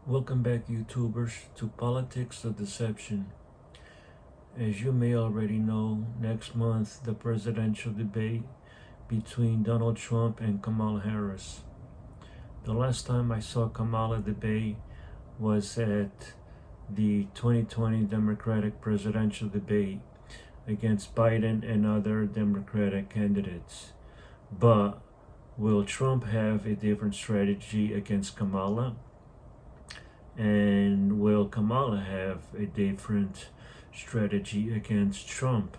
Welcome back, YouTubers, to Politics of Deception. As you may already know, next month the presidential debate between Donald Trump and Kamala Harris. The last time I saw Kamala debate was at the 2020 Democratic presidential debate against Biden and other Democratic candidates. But will Trump have a different strategy against Kamala? And will Kamala have a different strategy against Trump?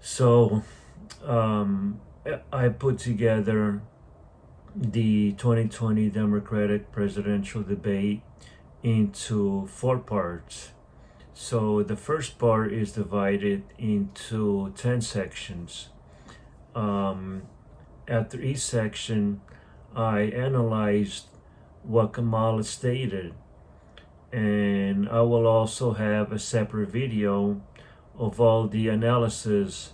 So I put together the 2020 Democratic presidential debate into 4 parts. So the first part is divided into 10 sections. After each section, I analyzed what Kamala stated, and I will also have a separate video of all the analysis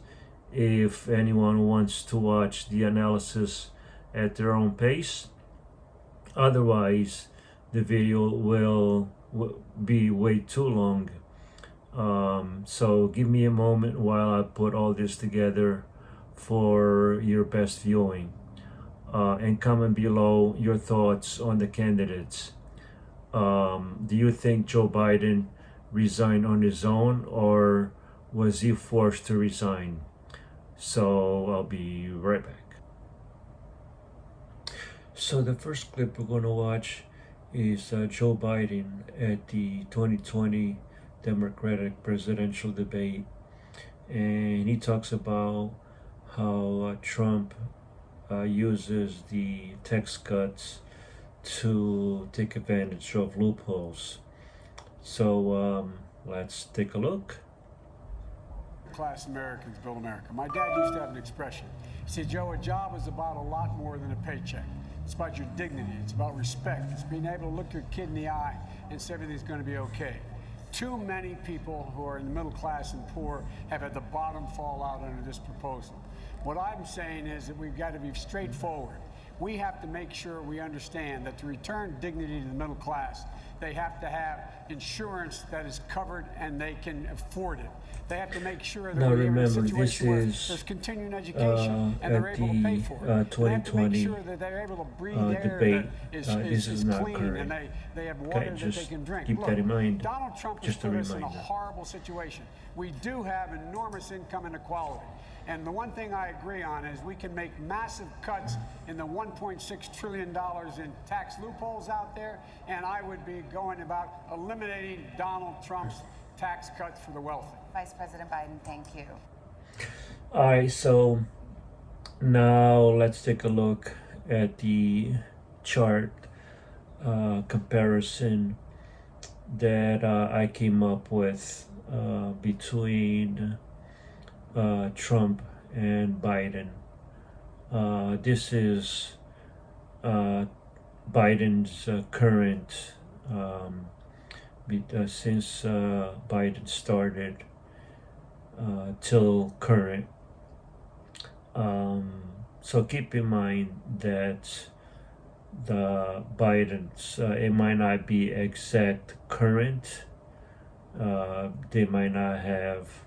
if anyone wants to watch the analysis at their own pace. Otherwise, the video will be way too long. So give me a moment while I put all this together for your best viewing. And comment below your thoughts on the candidates. Do you think Joe Biden resigned on his own, or was he forced to resign? So I'll be right back. So the first clip we're going to watch is Joe Biden at the 2020 Democratic presidential debate, and he talks about how Trump uses the tax cuts to take advantage of loopholes. So let's take a look. Class Americans build America. My dad used to have an expression. He said, Joe, a job is about a lot more than a paycheck. It's about your dignity. It's about respect. It's being able to look your kid in the eye and say everything's going to be okay. Too many people who are in the middle class and poor have had the bottom fall out under this proposal. What I'm saying is that we've got to be straightforward. We have to make sure we understand that to return dignity to the middle class, they have to have insurance that is covered and they can afford it. They have to make sure that we're in a situation where there's continuing education and they're able to pay for it. They have to make sure that they're able to breathe air that is clean and they have water that they can drink. Keep that in mind. Donald Trump has put us in a horrible situation. We do have enormous income inequality. And the one thing I agree on is we can make massive cuts in the $1.6 trillion in tax loopholes out there, and I would be going about eliminating Donald Trump's tax cuts for the wealthy. Vice President Biden, thank you. All right, so now let's take a look at the chart comparison that I came up with between Trump and Biden. This is Biden's current, since Biden started till current. So keep in mind that the Biden's, it might not be exact current. They might not have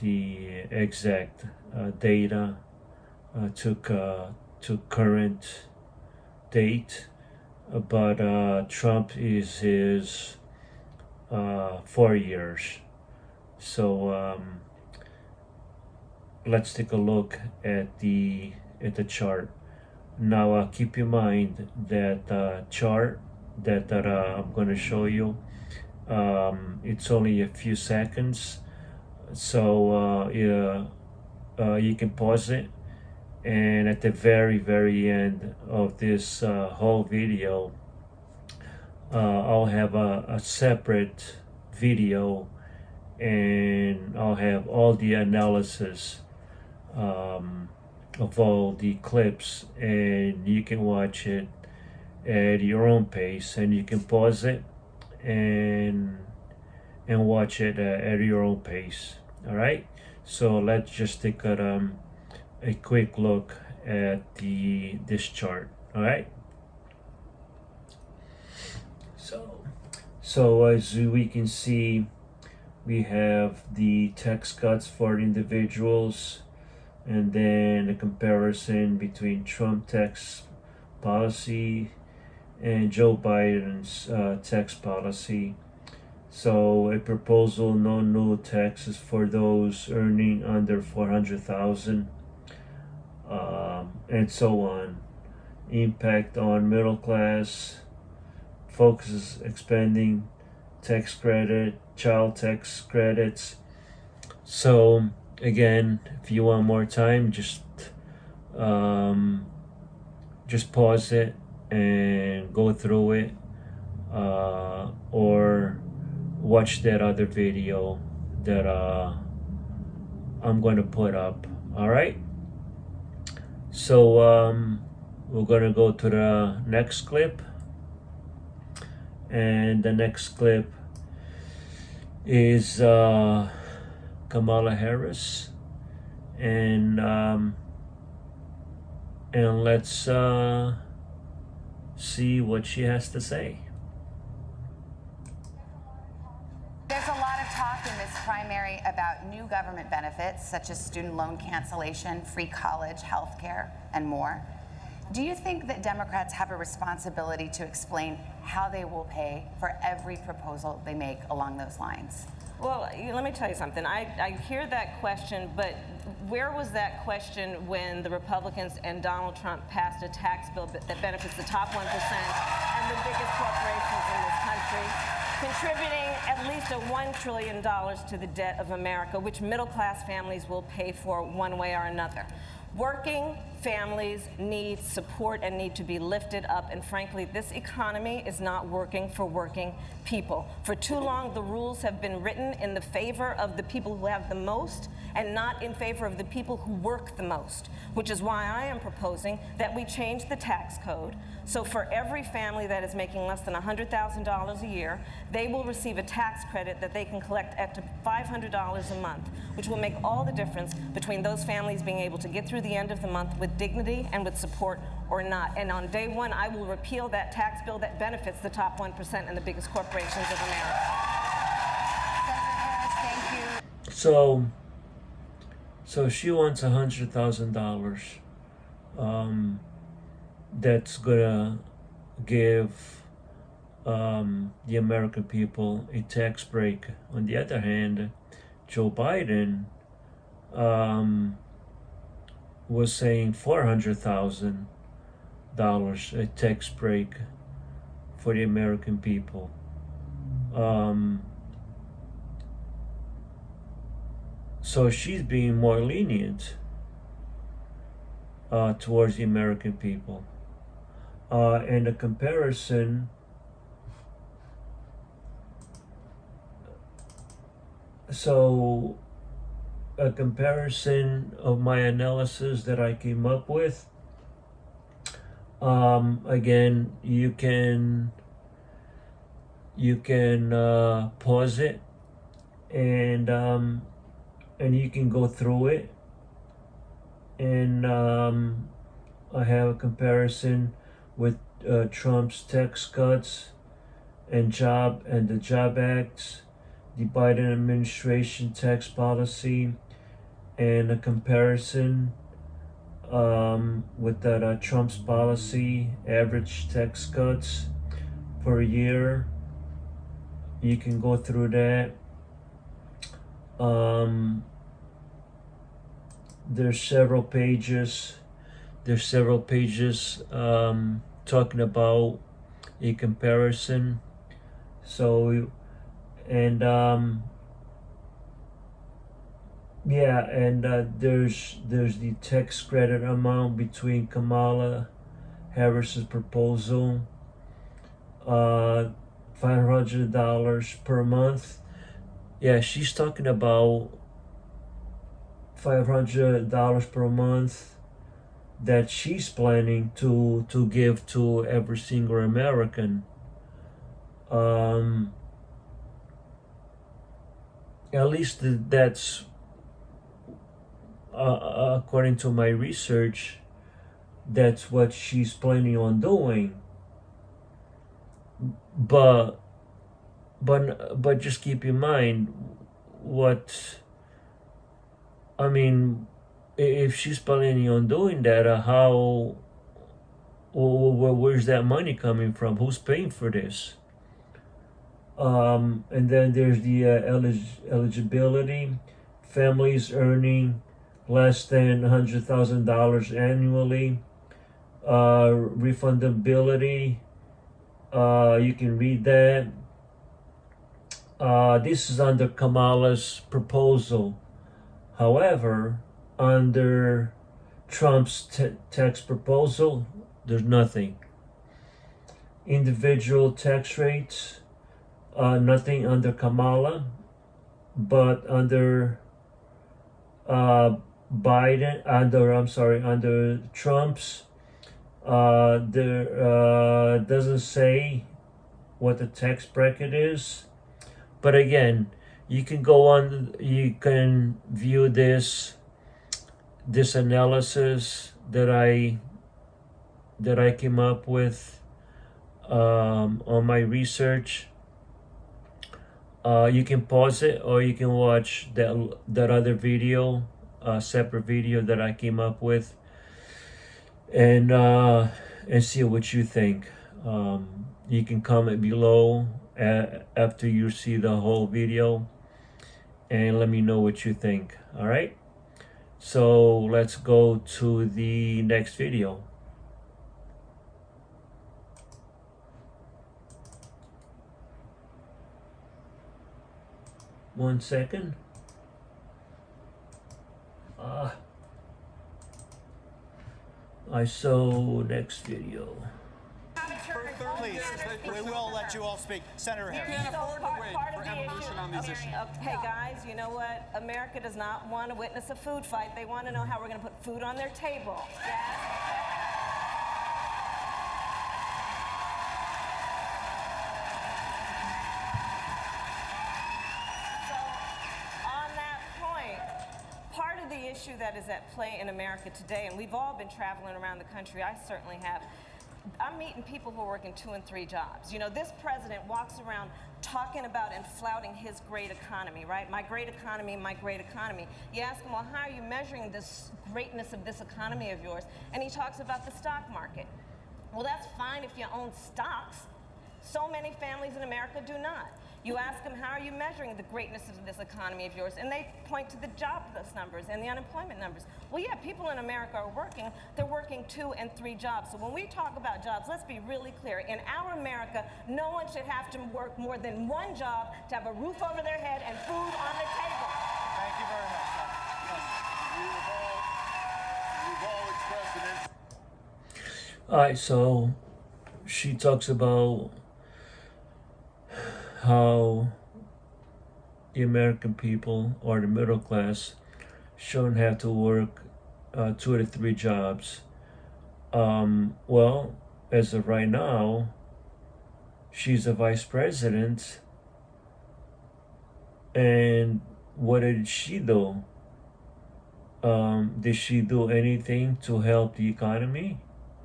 the exact data to current date, but Trump is his 4 years. So let's take a look at the chart. Now keep in mind that chart that I'm going to show you, it's only a few seconds. So you can pause it, and at the very end of this whole video, I'll have a separate video, and I'll have all the analysis of all the clips, and you can watch it at your own pace, and you can pause it and watch it at your own pace. All right, so let's just take a quick look at this chart. All right, So as we can see, we have the tax cuts for individuals, and then a comparison between Trump tax policy and Joe Biden's tax policy. So a proposal, no new taxes for those earning under 400,000, and so on. Impact on middle class, focuses expanding tax credit, child tax credits. So again, if you want more time, just pause it and go through it, or watch that other video that I'm going to put up. All right. So we're going to go to the next clip, and the next clip is Kamala Harris, and let's see what she has to say. There's a lot of talk in this primary about new government benefits, such as student loan cancellation, free college, health care, and more. Do you think that Democrats have a responsibility to explain how they will pay for every proposal they make along those lines? Well, let me tell you something. I hear that question, but where was that question when the Republicans and Donald Trump passed a tax bill that benefits the top 1% and the biggest corporations in this country, contributing at least $1 trillion to the debt of America, which middle-class families will pay for one way or another? Working families need support and need to be lifted up, and frankly, this economy is not working for working people. For too long, the rules have been written in the favor of the people who have the most and not in favor of the people who work the most, which is why I am proposing that we change the tax code. So for every family that is making less than $100,000 a year, they will receive a tax credit that they can collect up to $500 a month, which will make all the difference between those families being able to get through the end of the month with dignity and with support or not. And on day one, I will repeal that tax bill that benefits the top 1% and the biggest corporations of America. Senator Harris, thank you. So she wants $100,000. That's gonna give the American people a tax break. On the other hand, Joe Biden was saying $400,000 a tax break for the American people. So she's being more lenient towards the American people. And a comparison, so a comparison of my analysis that I came up with. Again, you can pause it, and you can go through it, and I have a comparison with Trump's tax cuts and the Job Acts, the Biden administration tax policy, and a comparison with that Trump's policy, average tax cuts per year. You can go through that. There's several pages talking about a comparison. So, and there's the tax credit amount between Kamala Harris's proposal, $500 per month. Yeah, she's talking about $500 per month that she's planning to give to every single American. At least that's according to my research, that's what she's planning on doing. but but just keep in mind what I mean. If she's planning on doing that, how where's that money coming from? Who's paying for this? And then there's the eligibility. Families earning less than $100,000 annually. Refundability. You can read that. This is under Kamala's proposal. However, under Trump's tax proposal, there's nothing. Individual tax rates, nothing under Kamala, but under under Trump's, there doesn't say what the tax bracket is. But again, you can go on, you can view this analysis that I came up with on my research. You can pause it, or you can watch that other video, separate video that I came up with, and see what you think. You can comment below after you see the whole video, and let me know what you think. All right, so let's go to the next video. One second. I saw next video. Please, we will let you all speak. Senator Harris. Can't afford to wait for evolution on these issues. Hey guys, you know what? America does not want to witness a food fight. They want to know how we're going to put food on their table. So, on that point, part of the issue that is at play in America today, and we've all been traveling around the country, I certainly have, I'm meeting people who are working 2 and 3 jobs. You know, this president walks around talking about and flouting his great economy, right? My great economy, my great economy. You ask him, well, how are you measuring this greatness of this economy of yours? And he talks about the stock market. Well, that's fine if you own stocks. So many families in America do not. You ask them, how are you measuring the greatness of this economy of yours? And they point to the jobless numbers and the unemployment numbers. Well, yeah, people in America are working. They're working 2 and 3 jobs. So when we talk about jobs, let's be really clear. In our America, no one should have to work more than 1 job to have a roof over their head and food on the table. Thank you very much. We've all expressed an interest. All right, so she talks about how the American people, or the middle class, shouldn't have to work 2 to 3 jobs. Well, as of right now, she's a vice president, and what did she do? Did she do anything to help the economy?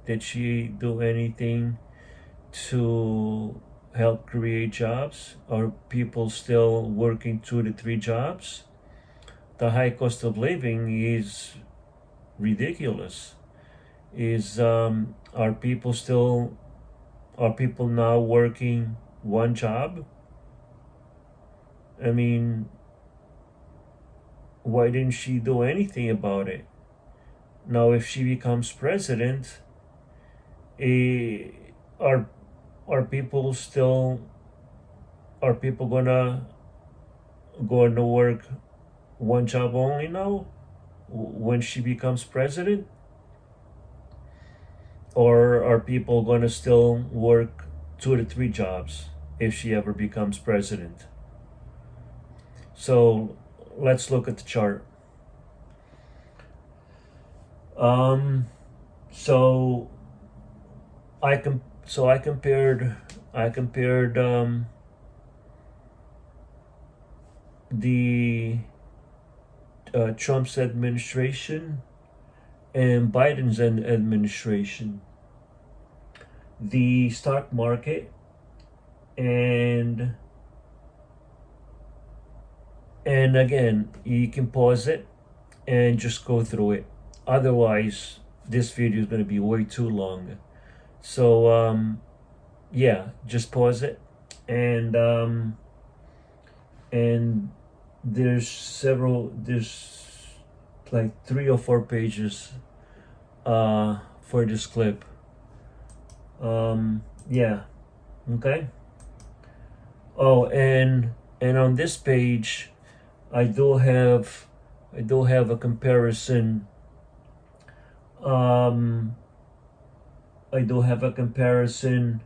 Did she do anything to help create jobs? Are people still working 2 to 3 jobs? The high cost of living is ridiculous. Are people now working 1 job? I mean, why didn't she do anything about it? Now, if she becomes president, are people gonna work 1 job only now when she becomes president? Or are people gonna still work 2 to 3 jobs if she ever becomes president? So let's look at the chart. So I compared the Trump's administration and Biden's administration. The stock market and again, you can pause it and just go through it. Otherwise, this video is going to be way too long. So yeah, just pause it, and there's like 3 or 4 pages for this clip. Yeah, okay. Oh, and on this page, I do have a comparison. I do have a comparison.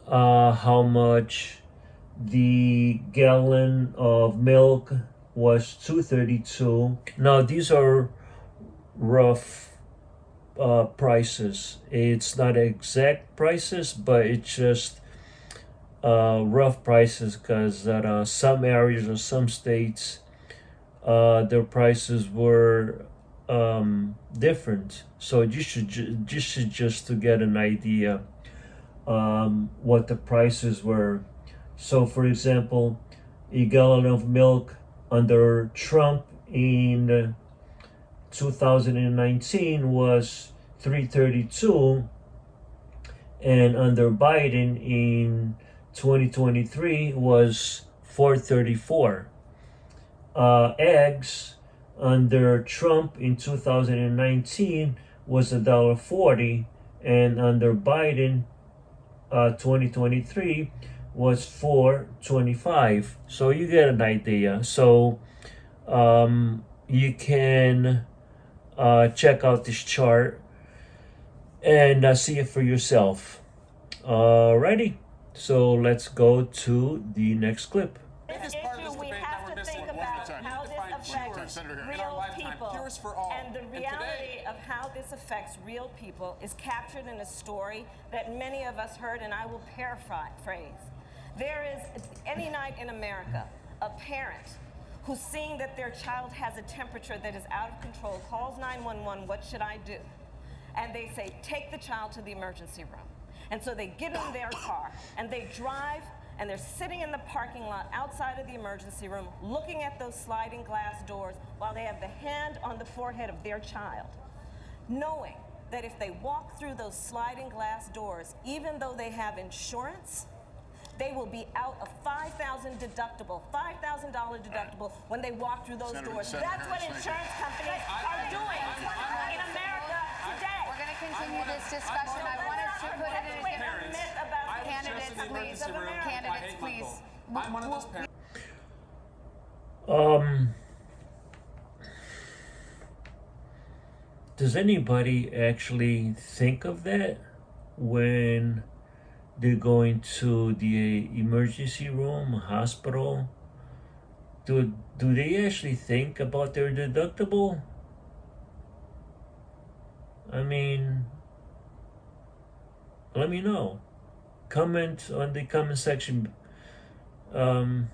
How much the gallon of milk was $2.32. Now these are rough prices. It's not exact prices, but it's just rough prices, because at some areas or some states, their prices were different. So you should just to get an idea what the prices were. So for example, a gallon of milk under Trump in 2019 was $3.32, and under Biden in 2023 was $4.34. Eggs under Trump in 2019 was $1.40, and under Biden 2023 was $4.25. So you get an idea. So you can check out this chart and see it for yourself. Alrighty, so let's go to the next clip. This issue, we have to think about how this affects real people, and the reality of how this affects real people is captured in a story that many of us heard, and I will paraphrase. There is, any night in America, a parent who's seeing that their child has a temperature that is out of control, calls 911, what should I do? And they say, take the child to the emergency room. And so they get in their car and they drive, and they're sitting in the parking lot outside of the emergency room looking at those sliding glass doors while they have the hand on the forehead of their child, knowing that if they walk through those sliding glass doors, even though they have insurance, they will be out a $5,000 deductible when they walk through those doors. That's what insurance companies are doing in America today. We're going to continue this discussion. I wanted to put it in a different myth about candidates, please. Candidates, please. I'm one of those parents. Does anybody actually think of that when they're going to the emergency room, hospital? Do they actually think about their deductible? I mean, let me know. Comment on the comment section. How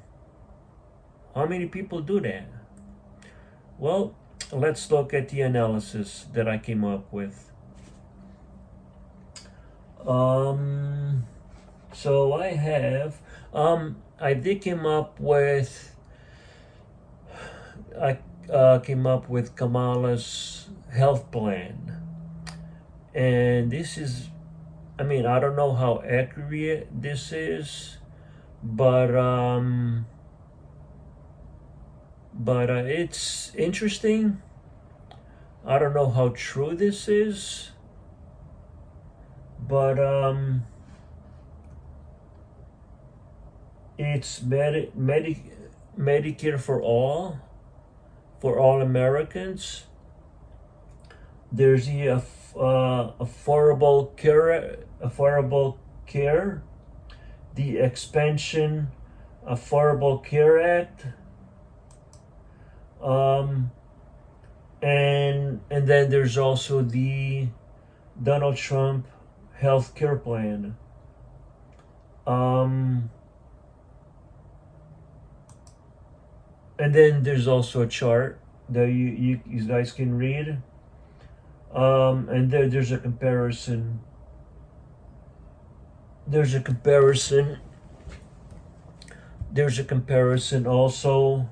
many people do that? Well, let's look at the analysis that I came up with. So I have, I did came up with, came up with Kamala's health plan. And this is, I mean, I don't know how accurate this is, but it's interesting. I don't know how true this is, but it's Medicare for all Americans. There's the affordable care, the expansion Affordable Care Act, and then there's also the Donald Trump health care plan. And then there's also a chart that you guys can read. And there's a comparison. There's a comparison there's a comparison also.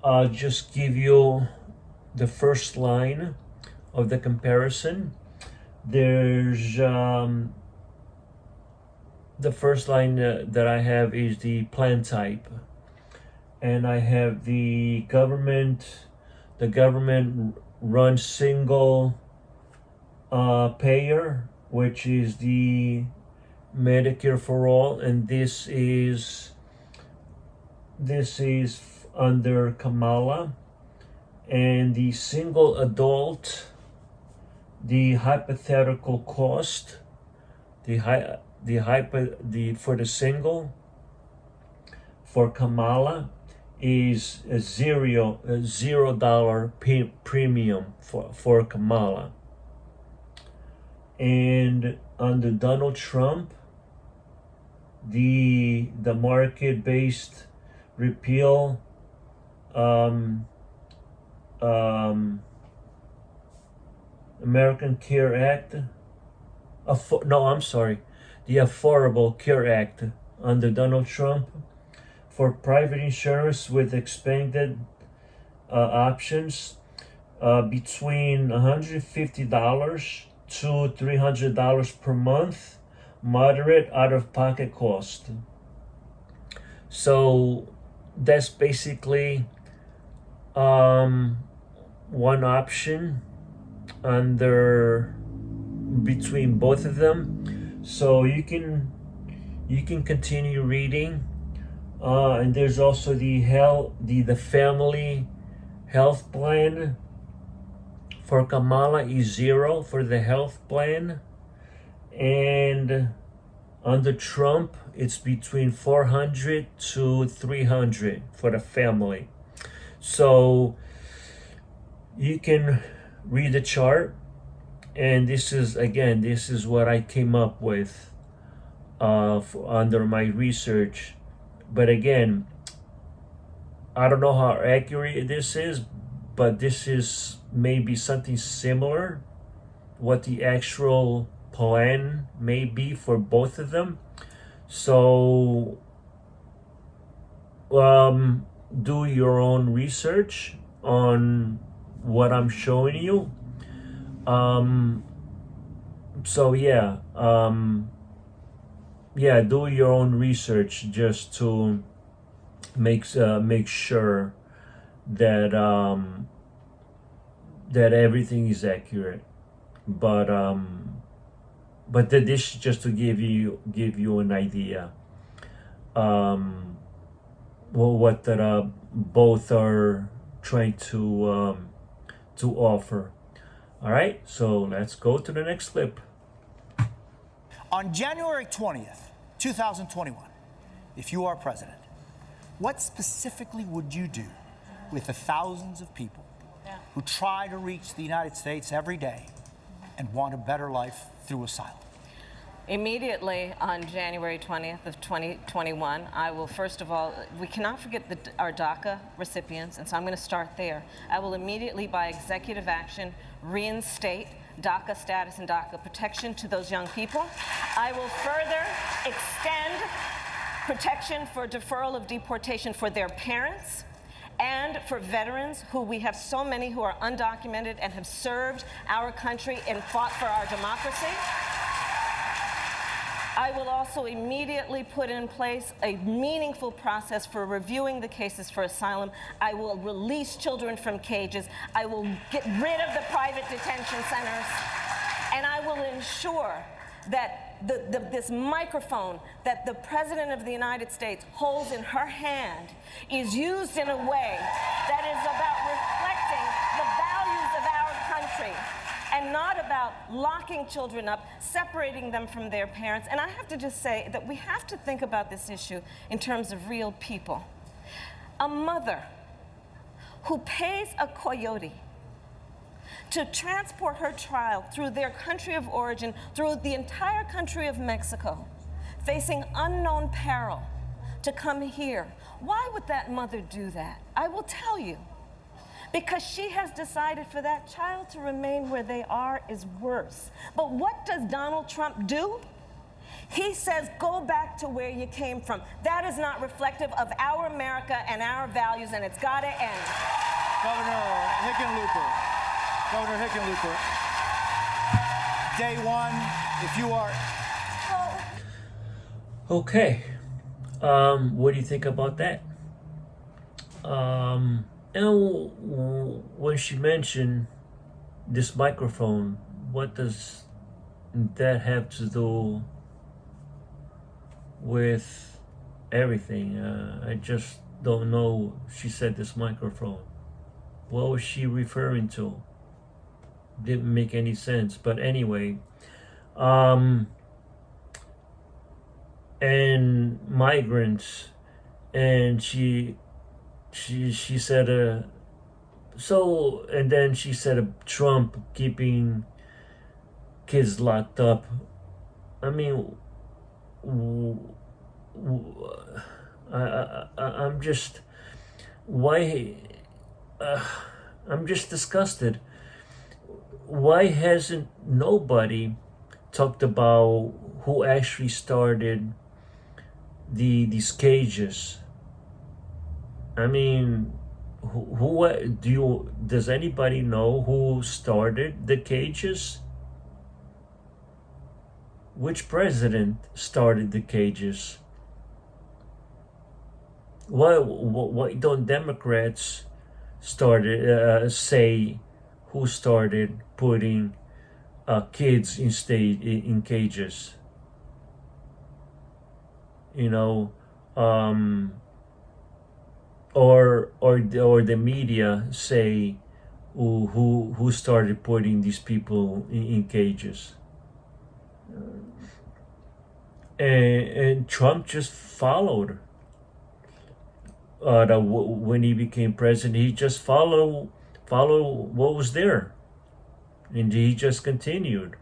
I'll just give you the first line of the comparison. There's the first line that I have is the plan type, and I have the government runs single payer, which is the Medicare for all, and this is under Kamala. And the single adult, the hypothetical cost, for the single for Kamala is a $0 premium for Kamala. And under Donald Trump, the market-based repeal American Care Act, the Affordable Care Act under Donald Trump for private insurance with expanded options between $150 to $300 per month, moderate out-of-pocket cost. So that's basically one option under between both of them. So you can continue reading, and there's also the family health plan for Kamala is $0 for the health plan, and under Trump it's between $400 to $300 for the family. So you can read the chart, and this is what I came up with under my research. But again, I don't know how accurate this is, but this is maybe something similar, what the actual plan may be for both of them. So do your own research on what I'm showing you. Do your own research just to make sure that that everything is accurate. But this is just to give you an idea. What that both are trying to offer. All right, so let's go to the next clip. On January 20th, 2021, if you are president, what specifically would you do with the thousands of people who try to reach the United States every day and want a better life through asylum? Immediately on January 20th of 2021, I will, first of all, we cannot forget our DACA recipients, and so I'm going to start there. I will immediately, by executive action, reinstate DACA status and DACA protection to those young people. I will further extend protection for deferral of deportation for their parents and for veterans, who we have so many who are undocumented and have served our country and fought for our democracy. I will also immediately put in place a meaningful process for reviewing the cases for asylum. I will release children from cages. I will get rid of the private detention centers. And I will ensure that this microphone that the President of the United States holds in her hand is used in a way that is about reflecting the values of our country, and not about locking children up, separating them from their parents. And I have to just say that we have to think about this issue in terms of real people. A mother who pays a coyote to transport her child through their country of origin, through the entire country of Mexico, facing unknown peril to come here. Why would that mother do that? I will tell you. Because she has decided for that child to remain where they are is worse. But what does Donald Trump do? He says, go back to where you came from. That is not reflective of our America and our values, and it's got to end. Governor Hickenlooper, day one, if you are... Okay. What do you think about that? And when she mentioned this microphone, what does that have to do with everything? I just don't know. She said this microphone. What was she referring to? Didn't make any sense. But anyway, and migrants, and she said so, and then she said Trump keeping kids locked up. I mean, I'm just why I'm just disgusted. Why hasn't nobody talked about who actually started these cages? I mean, does anybody know who started the cages? Which president started the cages? Why don't Democrats say who started putting kids in cages? You know, or the media say who started putting these people in cages. And Trump just followed. When he became president, he just followed what was there, and he just continued.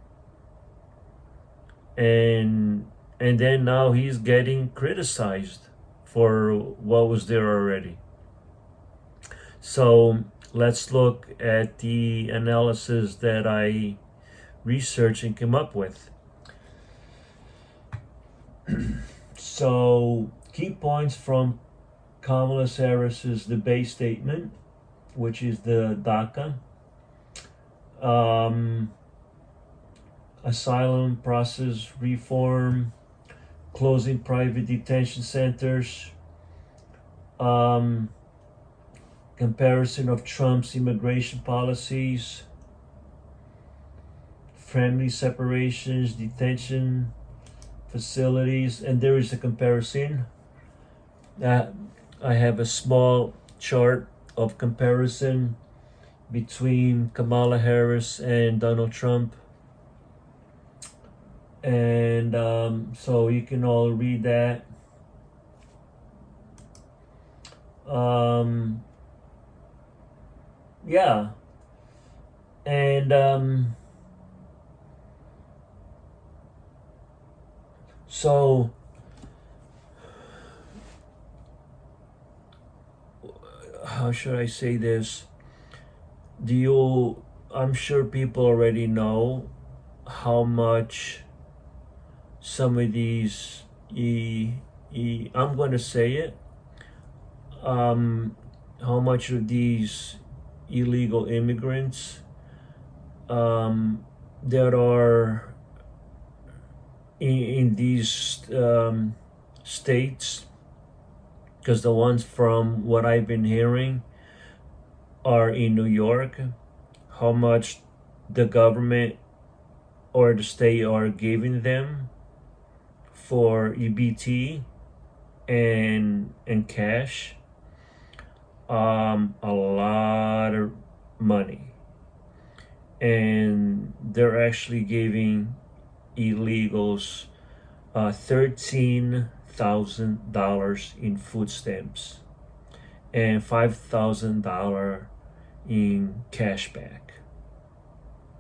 And then now he's getting criticized for what was there already. So let's look at the analysis that I researched and came up with. So, key points from Kamala Harris's debate statement, which is the DACA, asylum process reform, closing private detention centers, comparison of Trump's immigration policies, family separations, detention facilities, and there is a comparison. I have a small chart of comparison between Kamala Harris and Donald Trump, and so you can all read that. Yeah, and so how should I say this? I'm sure people already know how much some of these I'm going to say it, how much of these illegal immigrants that are in these states, because the ones from what I've been hearing are in New York, how much the government or the state are giving them for EBT and cash. A lot of money, and they're actually giving illegals $13,000 in food stamps and $5,000 in cash back.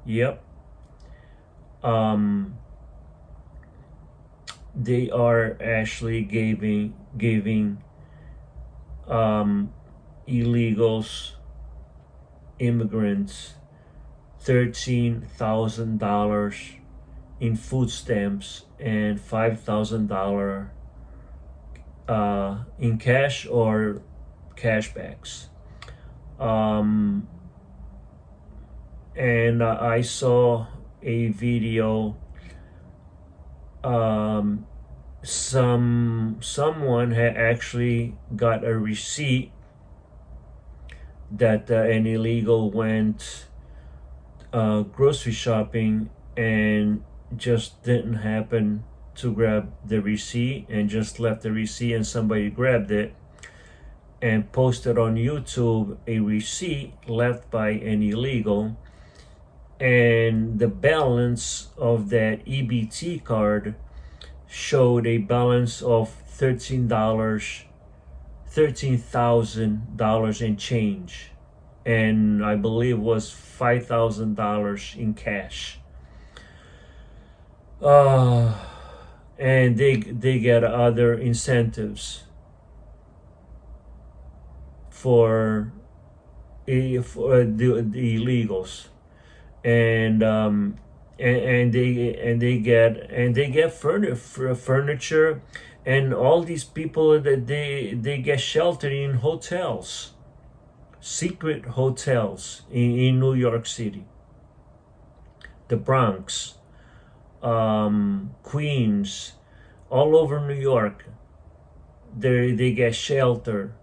Yep. They are actually giving illegals, immigrants, $13,000 in food stamps and $5,000 in cash or cashbacks. And I saw a video. Someone had actually got a receipt that an illegal went grocery shopping and just didn't happen to grab the receipt and just left the receipt, and somebody grabbed it and posted on YouTube a receipt left by an illegal, and the balance of that EBT card showed a balance of $13,000 in change, and I believe was $5,000 in cash. And they get other incentives for the illegals, and they get furniture, and all these people that they get sheltered in hotels, secret hotels in New York City, the Bronx, Queens, all over New York. They get shelter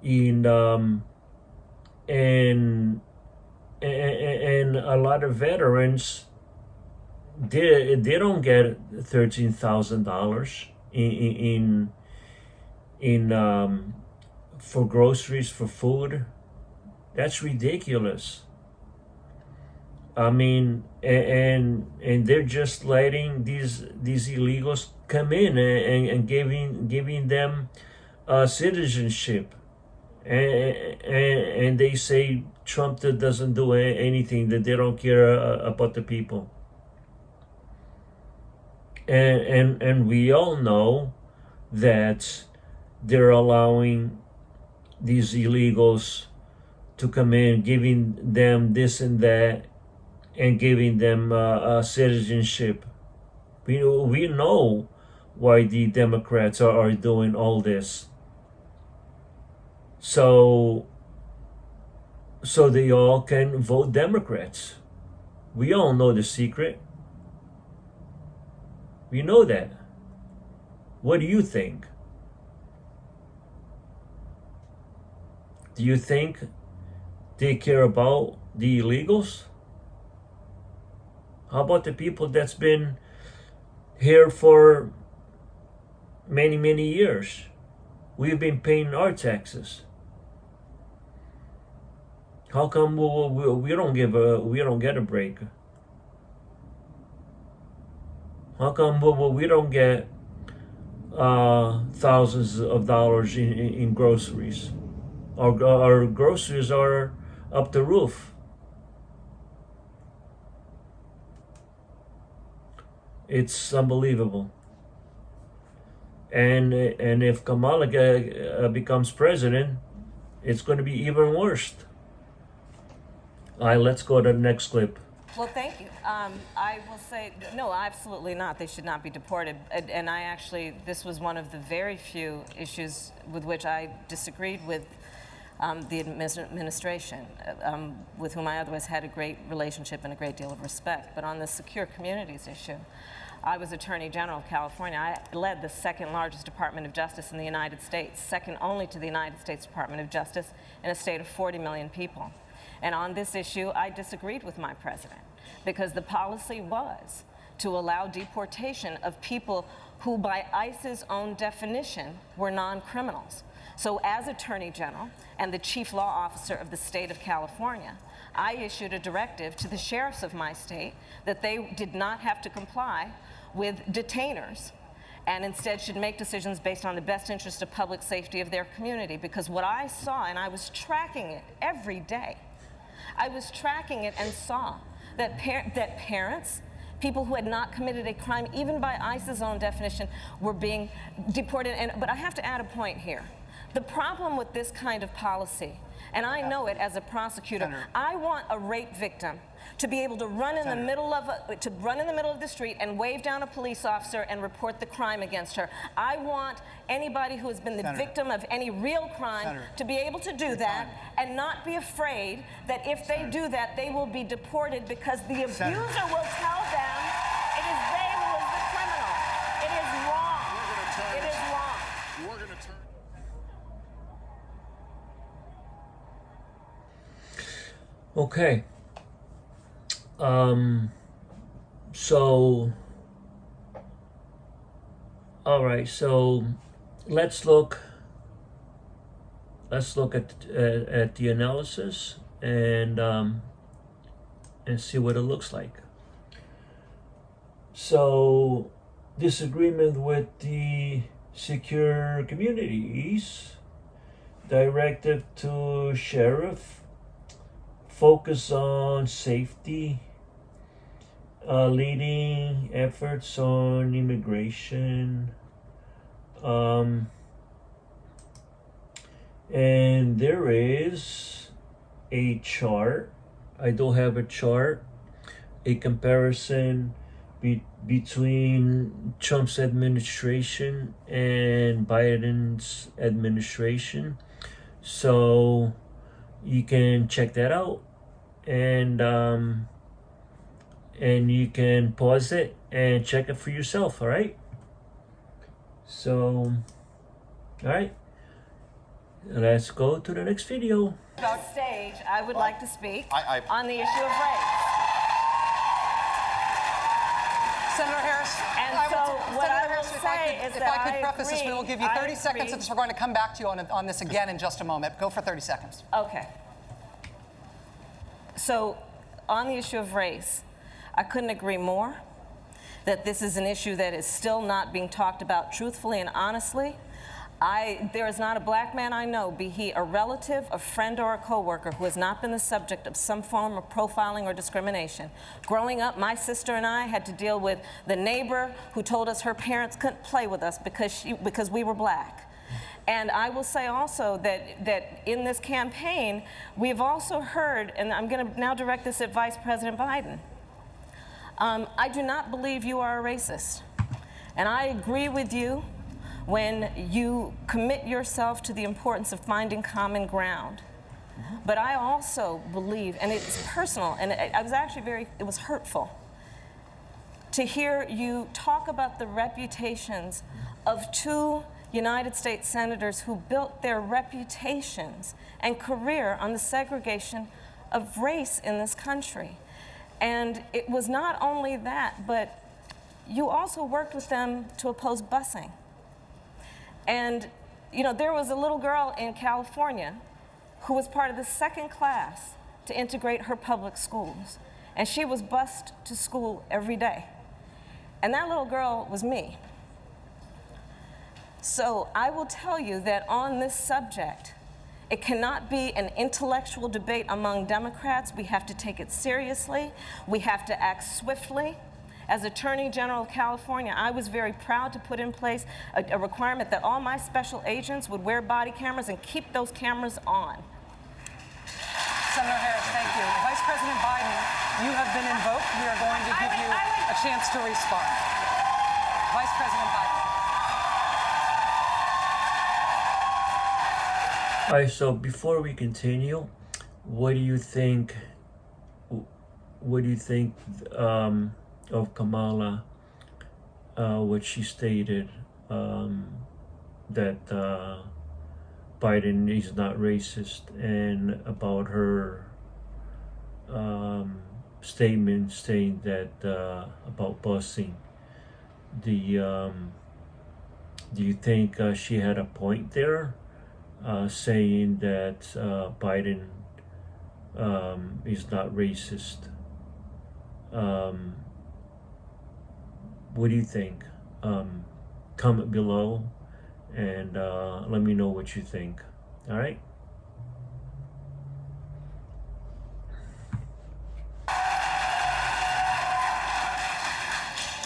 in and a lot of veterans, they don't get $13,000 in for groceries, for food. That's ridiculous. I mean, and they're just letting these illegals come in and giving them citizenship, and they say Trump doesn't do anything, that they don't care about the people, and we all know that they're allowing these illegals to come in, giving them this and that, and giving them citizenship. We know why the Democrats are doing all this. So they all can vote Democrats. We all know the secret. We know that. What do you think? Do you think they care about the illegals? How about the people that's been here for many, many years? We've been paying our taxes. How come we don't get a break? How come we don't get thousands of dollars in groceries? Our groceries are up the roof. It's unbelievable. And if Kamala becomes president, it's going to be even worse. All right, let's go to the next clip. Well, thank you. I will say, no, absolutely not. They should not be deported. And I actually, this was one of the very few issues with which I disagreed with the administration, with whom I otherwise had a great relationship and a great deal of respect. But on the secure communities issue, I was Attorney General of California. I led the second largest Department of Justice in the United States, second only to the United States Department of Justice, in a state of 40 million people. And on this issue, I disagreed with my president, because the policy was to allow deportation of people who, by ICE's own definition, were non-criminals. So as Attorney General and the Chief Law Officer of the state of California, I issued a directive to the sheriffs of my state that they did not have to comply with detainers, and instead should make decisions based on the best interest of public safety of their community. Because what I saw, and I was tracking it every day, I was tracking it and saw that parents, people who had not committed a crime, even by ICE's own definition, were being deported. But I have to add a point here. The problem with this kind of policy, and I know it as a prosecutor, I want a rape victim to be able to run in the middle of the street and wave down a police officer and report the crime against her. I want anybody who has been the victim of any real crime to be able to do that and not be afraid that if they do that, they will be deported because the abuser will tell them it is they who is the criminal. It is wrong. It is wrong. We're going to turn. Okay. So, all right. So, let's look at the analysis and see what it looks like. So, disagreement with the secure communities, directive to sheriff, focus on safety, leading efforts on immigration, and there is a chart. I do have a chart, a comparison between Trump's administration and Biden's administration, so you can check that out, and you can pause it and check it for yourself. All right. So, all right, let's go to the next video. On stage, I would like to speak on the issue of race. Senator Harris, And so what I will say is if that I could preface this, we will give you 30 seconds agree. of this. We're going to come back to you on this again in just a moment. Go for 30 seconds. Okay. So, on the issue of race, I couldn't agree more that this is an issue that is still not being talked about truthfully and honestly. There is not a black man I know, be he a relative, a friend, or a coworker, who has not been the subject of some form of profiling or discrimination. Growing up, my sister and I had to deal with the neighbor who told us her parents couldn't play with us because we were black. And I will say also that in this campaign, we've also heard, and I'm going to now direct this at Vice President Biden, I do not believe you are a racist. And I agree with you when you commit yourself to the importance of finding common ground. But I also believe, and it's personal, and I was actually it was hurtful to hear you talk about the reputations of two United States senators who built their reputations and career on the segregation of race in this country. And it was not only that, but you also worked with them to oppose busing. And, you know, there was a little girl in California who was part of the second class to integrate her public schools. And she was bused to school every day. And that little girl was me. So I will tell you that on this subject, it cannot be an intellectual debate among Democrats. We have to take it seriously. We have to act swiftly. As Attorney General of California, I was very proud to put in place a requirement that all my special agents would wear body cameras and keep those cameras on. Senator Harris, thank you. Vice President Biden, you have been invoked. We are going to give you a chance to respond. Vice President Biden. All right, so before we continue, what do you think of Kamala, what she stated, that Biden is not racist, and about her statement saying that about busing? Do you think she had a point there, saying that Biden is not racist? What do you think? Comment below and let me know what you think. All right.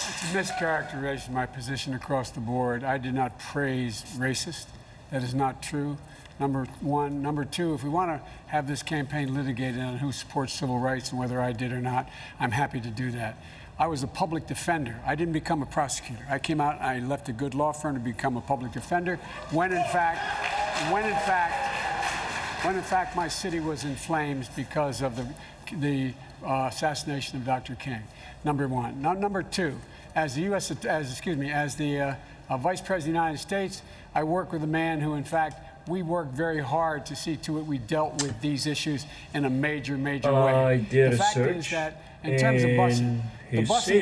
It's a mischaracterization of my position across the board. I did not praise racist. That is not true. Number one. Number two, if we want to have this campaign litigated on who supports civil rights and whether I did or not, I'm happy to do that. I was a public defender. I didn't become a prosecutor. I came out and I left a good law firm to become a public defender when in fact my city was in flames because of the assassination of Dr. King. Number one. Number two, as the Vice President of the United States, I work with a man who, in fact, we worked very hard to see to it we dealt with these issues in a major way. I did the a fact search, is that in terms of busing, his city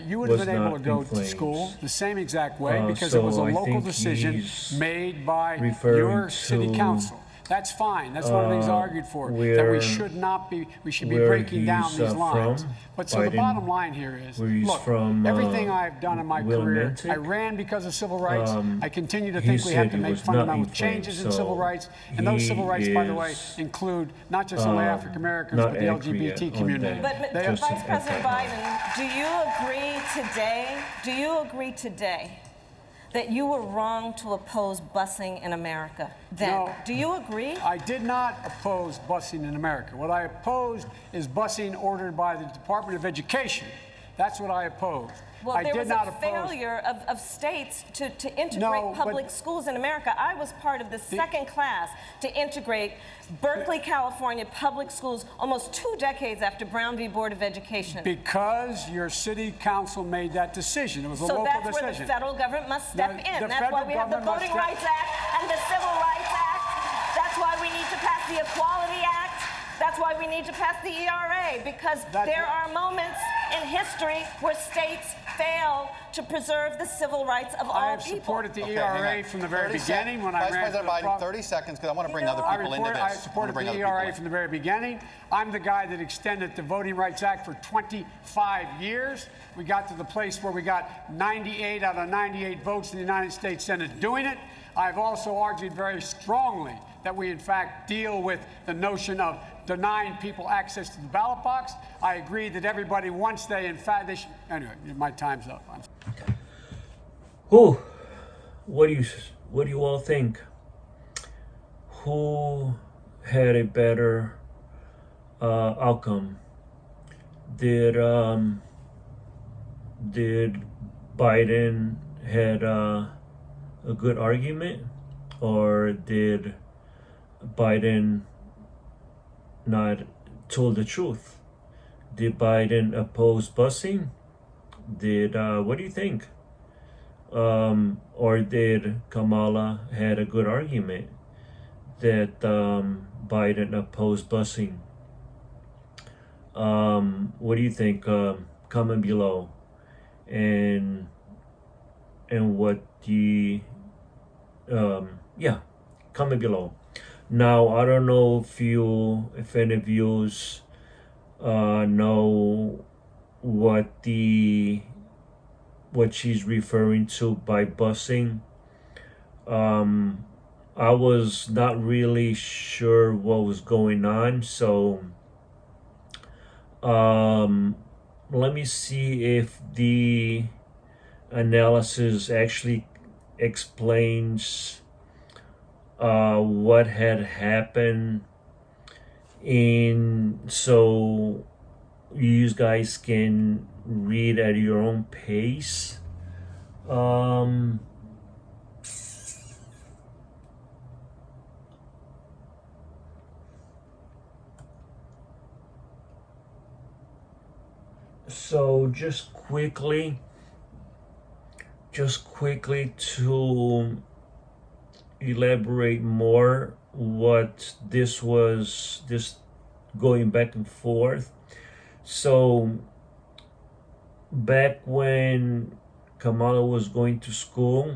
you would have been able was to go not in to school flames. the same exact way because So it was a I local think decision he's made by referring your city to, council. That's fine. That's one of the things I argued for. That we where- should not be. We should be where breaking down he's, these lines. from, But so the Biden, bottom line here is, where he's look, from, everything I've done in my career, Willimantic. I ran because of civil rights. I continue to he think we have said to he make was not fundamental in changes in flames, civil so rights, and those civil rights, by the way, is, include not just only African Americans not but the angry LGBT on community. that. But Just Vice an President FYI. Biden, do you agree today that you were wrong to oppose busing in America then? No. Do you agree? I did not oppose busing in America. What I opposed is busing ordered by the Department of Education. That's what I opposed. Well, I there did was not a oppose. failure of states to integrate No, but- public schools in America. I was part of the second class to integrate Berkeley, California public schools almost 2 decades after Brown v. Board of Education. Because your city council made that decision. It was a So local that's where the decision. federal government must step The in. That's why federal we have the government Voting must Rights Act and the Civil Rights Act. That's why we need to pass the Equality Act. That's why we need to pass the ERA, because there are moments in history where states fail to preserve the civil rights of I all have people. supported the Okay, ERA hang on. from the very 30 beginning when I Vice ran for President the Biden, 30 seconds, because I want to bring other I people into this. supported bring the other people ERA in. from the very beginning. I'm the guy that extended the Voting Rights Act for 25 years. We got to the place where we got 98 out of 98 votes in the United States Senate doing it. I've also argued very strongly that we, in fact, deal with the notion of denying people access to the ballot box. I agree that everybody, once they, in fact, they should. Anyway, my time's up. Who? What do you all think? Who had a better outcome? Did Biden had a good argument, or did Biden not told the truth? Did Biden oppose busing? Did what do you think? Or did Kamala had a good argument that Biden opposed busing? What do you think? Comment below, and what the comment below. Now I don't know if any of you know what she's referring to by busing. I was not really sure what was going on, so let me see if the analysis actually explains what had happened, so you guys can read at your own pace. So just quickly to elaborate more what this was, this going back and forth. So back when Kamala was going to school,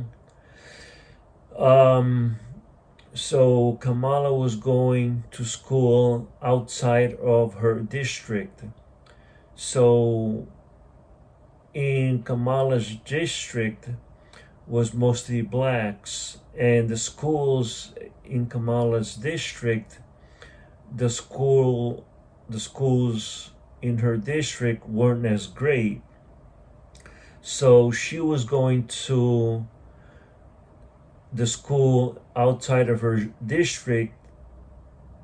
so Kamala was going to school outside of her district. So in Kamala's district was mostly blacks, and the schools in Kamala's district, the schools in her district weren't as great. So she was going to the school outside of her district,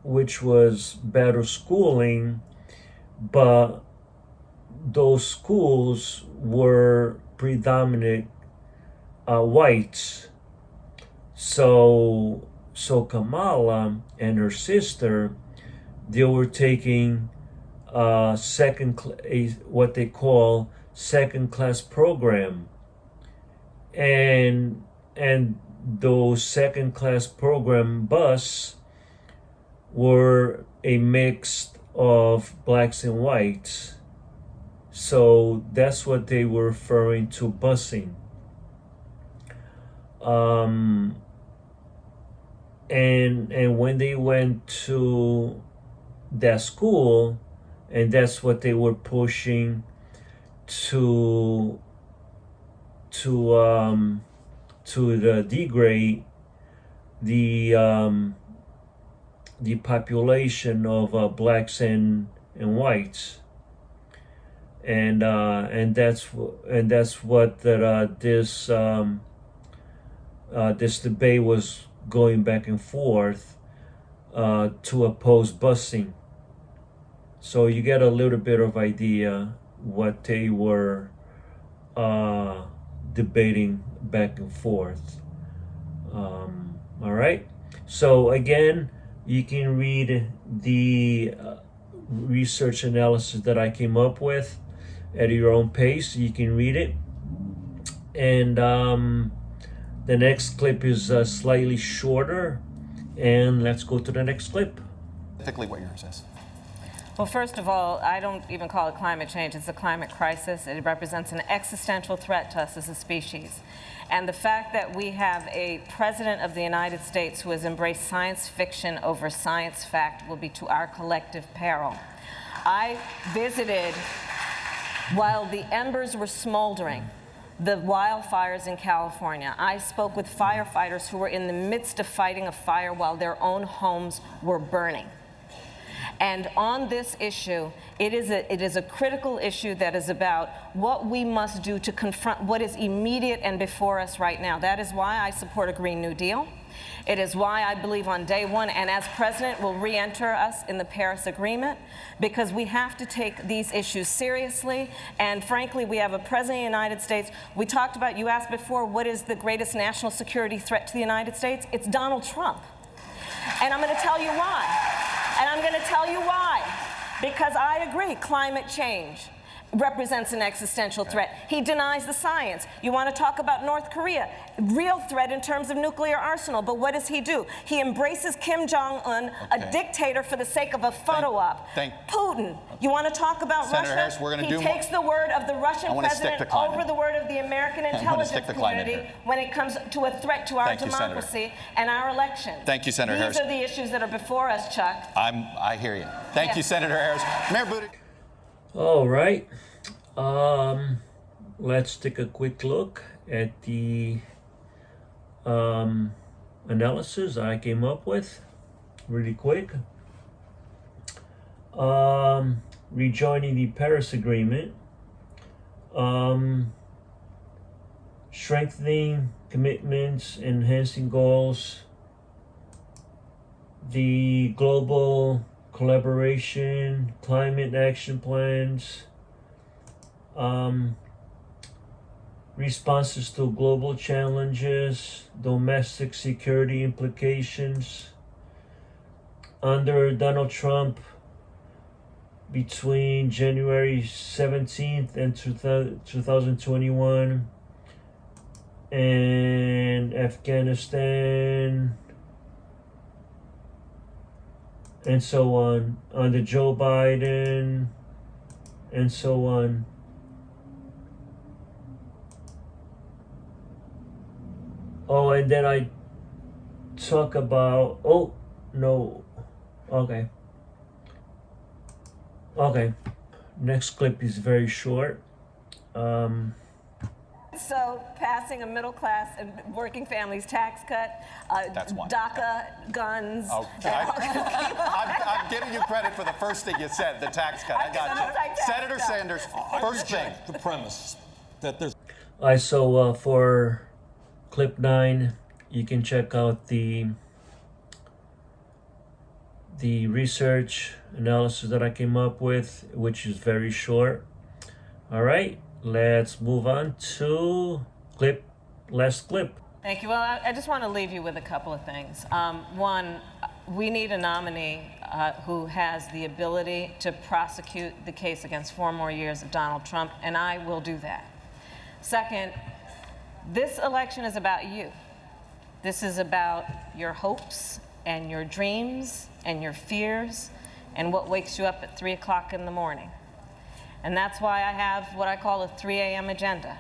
which was better schooling, but those schools were predominant whites. So Kamala and her sister, they were taking what they call second class program, and those second class program bus were a mix of blacks and whites. So that's what they were referring to busing. And when they went to that school, and that's what they were pushing to degrade the population of blacks and whites, and that's what this debate was going back and forth to oppose busing. So you get a little bit of idea what they were debating back and forth. All right. So again, you can read the research analysis that I came up with at your own pace. You can read it. And the next clip is slightly shorter. And let's go to the next clip. Particularly what yours is. Well, first of all, I don't even call it climate change. It's a climate crisis. It represents an existential threat to us as a species. And the fact that we have a president of the United States who has embraced science fiction over science fact will be to our collective peril. I visited, while the embers were smoldering, the wildfires in California. I spoke with firefighters who were in the midst of fighting a fire while their own homes were burning. And on this issue, it is a critical issue that is about what we must do to confront what is immediate and before us right now. That is why I support a Green New Deal. It is why I believe on day one, and as president, will re-enter us in the Paris Agreement, because we have to take these issues seriously. And frankly, we have a president of the United States. We talked about, you asked before, what is the greatest national security threat to the United States? It's Donald Trump. And I'm going to tell you why. And I'm going to tell you why. Because I agree, climate change represents an existential threat. He denies the science. You want to talk about North Korea? Real threat in terms of nuclear arsenal. But what does he do? He embraces Kim Jong-un, a dictator for the sake of a photo op. Putin. You want to talk about Senator Russia? Harris, we're going to he takes the word of the Russian president over the word of the American intelligence community when it comes to a threat to our democracy and our elections. Thank you, Senator Harris. These are the issues that are before us, Chuck. I hear you. Thank you, Senator Harris. Mayor Buttigieg. All right. Let's take a quick look at the analysis I came up with really quick. Rejoining the Paris Agreement, strengthening commitments, enhancing goals, the global collaboration, climate action plans, responses to global challenges, domestic security implications. Under Donald Trump, between January 17th and 2021, and Afghanistan, and so on, under Joe Biden, and so on. Oh, and then I talk about, oh, no, okay. Okay, next clip is very short. So passing a middle class and working families tax cut, That's one. DACA, guns. Okay. I'm giving you credit for the first thing you said, the tax cut. I got you. Senator Sanders, first thing. The premise that there's. So for clip 9, You can check out the research analysis that I came up with, which is very short. All right, let's move on to last clip. Thank you. Well, I just want to leave you with a couple of things. One, we need a nominee who has the ability to prosecute the case against 4 more years of Donald Trump, and I will do that. Second, this election is about you. This is about your hopes and your dreams and your fears and what wakes you up at 3 o'clock in the morning. And that's why I have what I call a 3 a.m. agenda.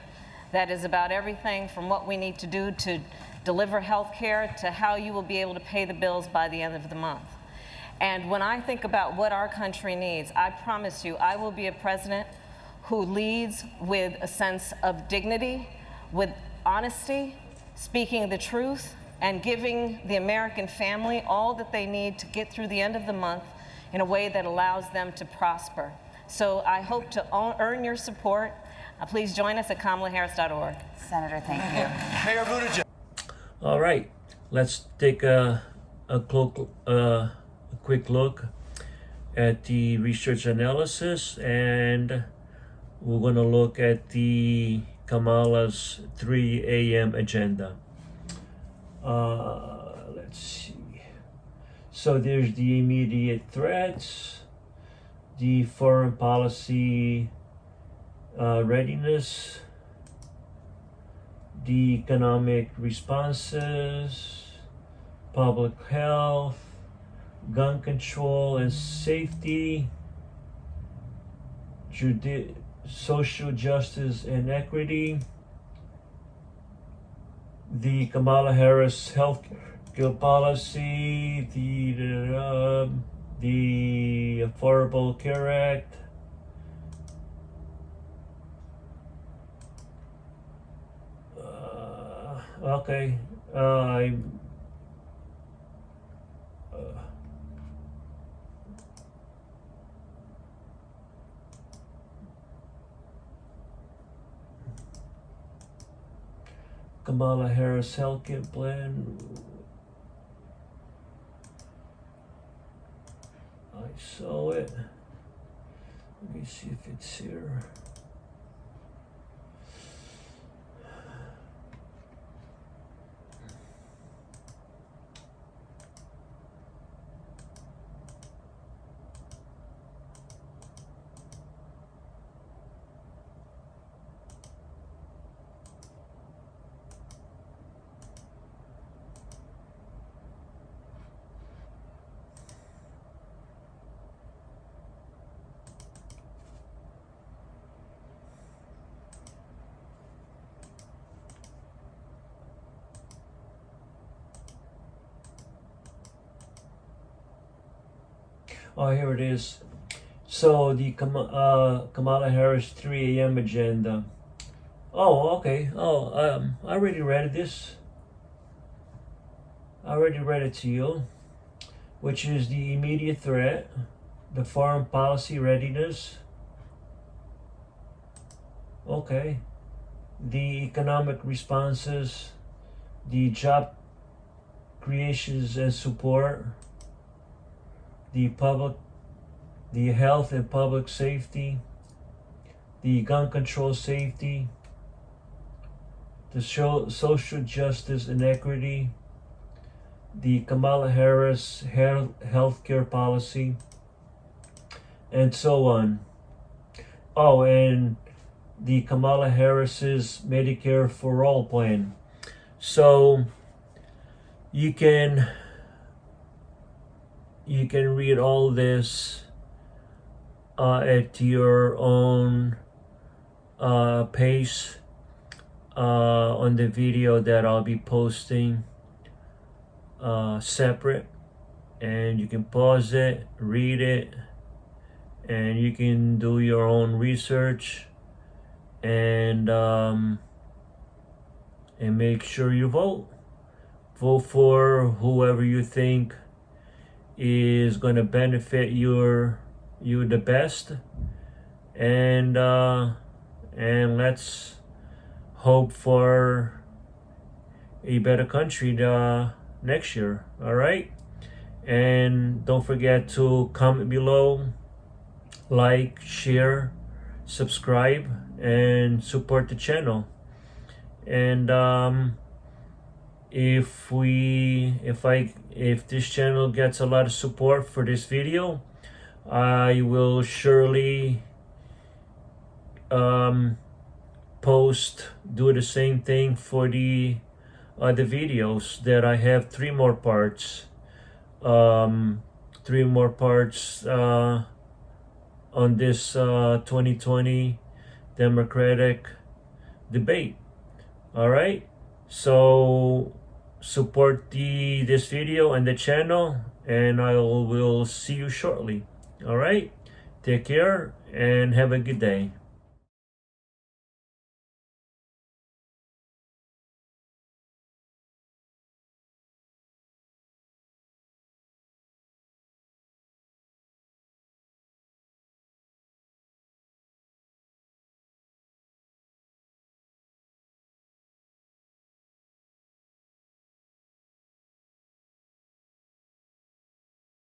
That is about everything from what we need to do to deliver health care to how you will be able to pay the bills by the end of the month. And when I think about what our country needs, I promise you I will be a president who leads with a sense of dignity, with honesty, speaking the truth, and giving the American family all that they need to get through the end of the month in a way that allows them to prosper. So I hope to earn your support. Please join us at KamalaHarris.org. Senator, thank you. Mayor Buttigieg. All right, let's take a quick look at the research analysis, and we're going to look at the Kamala's 3 a.m. agenda. Let's see. So there's the immediate threats, the foreign policy readiness, the economic responses, public health, gun control and safety, social justice and equity, the Kamala Harris health care policy, the Affordable Care Act, okay, Kamala Harris healthcare plan. I saw it. Let me see if it's here. Oh, here it is. So the Kamala Harris 3 a.m. agenda. Oh, okay. Oh, I already read this. I already read it to you, which is the immediate threat, the foreign policy readiness. Okay. The economic responses, the job creations and support, the health and public safety, the gun control safety, the social justice and equity, the Kamala Harris health care policy, and so on. Oh, and the Kamala Harris's Medicare for All plan. So you can read all this at your own pace on the video that I'll be posting separate, and you can pause it, read it, and you can do your own research and make sure you vote for whoever you think is going to benefit you the best, and let's hope for a better country next year. All right, and don't forget to comment below, like, share, subscribe, and support the channel. And if this channel gets a lot of support for this video, I will surely do the same thing for the other videos that I have. Three more parts on this 2020 Democratic debate. All right, so support this video and the channel, and I will see you shortly. All right, take care and have a good day.